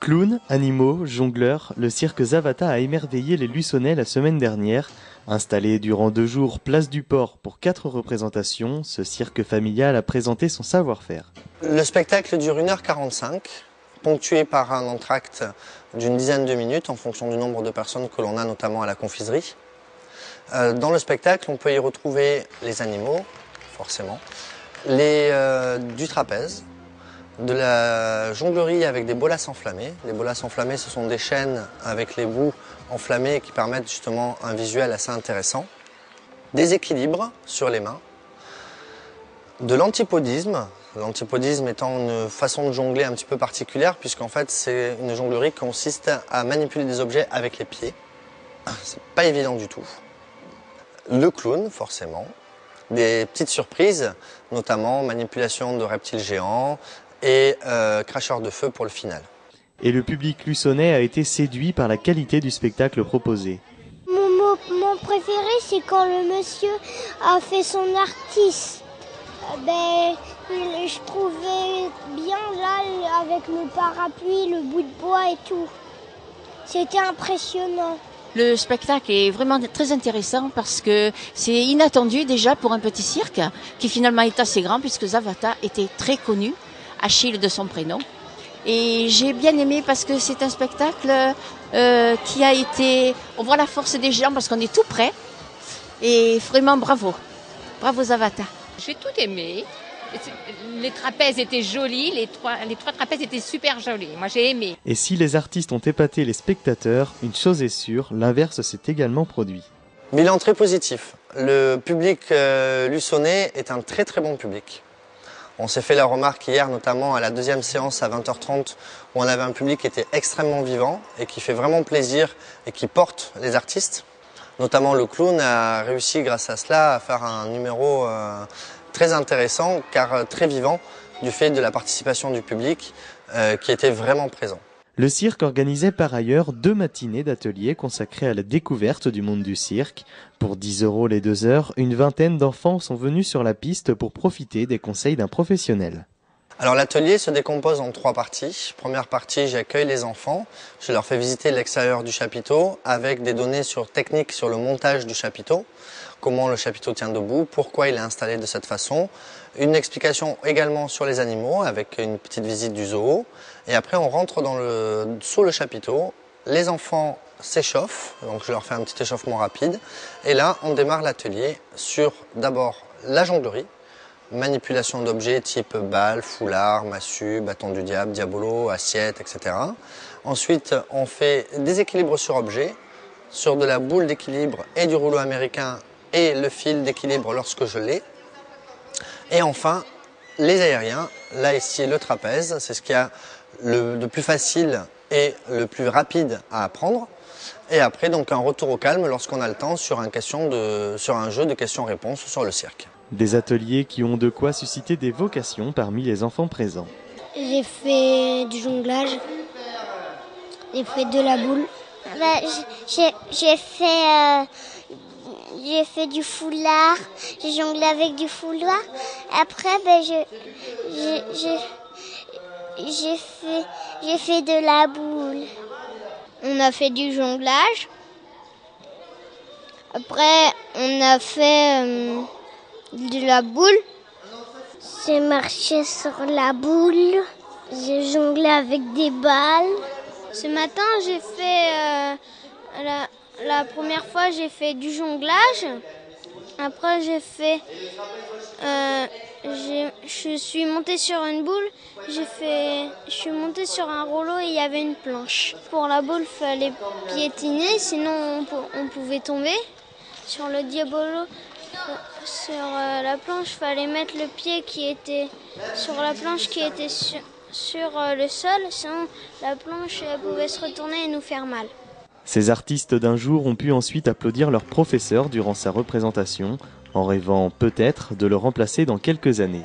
Clowns, animaux, jongleurs, le cirque Zavata a émerveillé les Luçonnais la semaine dernière. Installé durant 2 jours place du Port pour 4 représentations, ce cirque familial a présenté son savoir-faire. Le spectacle dure 1h45, ponctué par un entracte d'une dizaine de minutes en fonction du nombre de personnes que l'on a notamment à la confiserie. Dans le spectacle, on peut y retrouver les animaux, forcément, du trapèze, de la jonglerie avec des bolas enflammées. Les bolas enflammées, ce sont des chaînes avec les bouts enflammés qui permettent justement un visuel assez intéressant. Des équilibres sur les mains. De l'antipodisme. L'antipodisme étant une façon de jongler un petit peu particulière puisqu'en fait c'est une jonglerie qui consiste à manipuler des objets avec les pieds. C'est pas évident du tout. Le clown, forcément. Des petites surprises, notamment manipulation de reptiles géants et cracheurs de feu pour le final. Et le public luçonnais a été séduit par la qualité du spectacle proposé. Mon préféré, c'est quand le monsieur a fait son artiste. Je trouvais bien là, avec le parapluie, le bout de bois et tout. C'était impressionnant. Le spectacle est vraiment très intéressant parce que c'est inattendu déjà pour un petit cirque qui finalement est assez grand puisque Zavata était très connu, Achille de son prénom. Et j'ai bien aimé parce que c'est un spectacle qui a été... On voit la force des gens parce qu'on est tout près. Et vraiment bravo. Bravo Zavata. J'ai tout aimé. Les trapèzes étaient jolis, les trois trapèzes étaient super jolis. Moi j'ai aimé. Et si les artistes ont épaté les spectateurs, une chose est sûre, l'inverse s'est également produit. Bilan très positif. Le public luçonnais est un très très bon public. On s'est fait la remarque hier, notamment à la deuxième séance à 20h30, où on avait un public qui était extrêmement vivant et qui fait vraiment plaisir et qui porte les artistes. Notamment le clown a réussi grâce à cela à faire un numéro très intéressant car très vivant du fait de la participation du public qui était vraiment présent. Le cirque organisait par ailleurs 2 matinées d'ateliers consacrées à la découverte du monde du cirque. Pour 10 € les 2 heures, une vingtaine d'enfants sont venus sur la piste pour profiter des conseils d'un professionnel. Alors l'atelier se décompose en 3 parties. Première partie, j'accueille les enfants, je leur fais visiter l'extérieur du chapiteau avec des données techniques sur le montage du chapiteau, comment le chapiteau tient debout, pourquoi il est installé de cette façon, une explication également sur les animaux avec une petite visite du zoo, et après on rentre sous le chapiteau, les enfants s'échauffent, donc je leur fais un petit échauffement rapide, et là on démarre l'atelier sur d'abord la jonglerie, manipulation d'objets type balle, foulard, massue, bâton du diable, diabolo, assiette, etc. Ensuite, on fait des équilibres sur objet, sur de la boule d'équilibre et du rouleau américain et le fil d'équilibre lorsque je l'ai. Et enfin, les aériens, là ici le trapèze, c'est ce qu'il y a de plus facile et le plus rapide à apprendre. Et après, donc un retour au calme lorsqu'on a le temps sur un jeu de questions-réponses sur le cirque. Des ateliers qui ont de quoi susciter des vocations parmi les enfants présents. J'ai fait du jonglage, j'ai fait de la boule. J'ai fait du foulard, j'ai jonglé avec du foulard. Après, j'ai fait de la boule. On a fait du jonglage. Après, on a fait de la boule. J'ai marché sur la boule. J'ai jonglé avec des balles. Ce matin, j'ai fait... la première fois, j'ai fait du jonglage. Après, je suis montée sur une boule. Je suis montée sur un rouleau et il y avait une planche. Pour la boule, il fallait piétiner, sinon on pouvait tomber. Sur le diabolo, sur la planche, il fallait mettre le pied qui était sur la planche qui était sur le sol, sinon la planche pouvait se retourner et nous faire mal. Ces artistes d'un jour ont pu ensuite applaudir leur professeur durant sa représentation, en rêvant peut-être de le remplacer dans quelques années.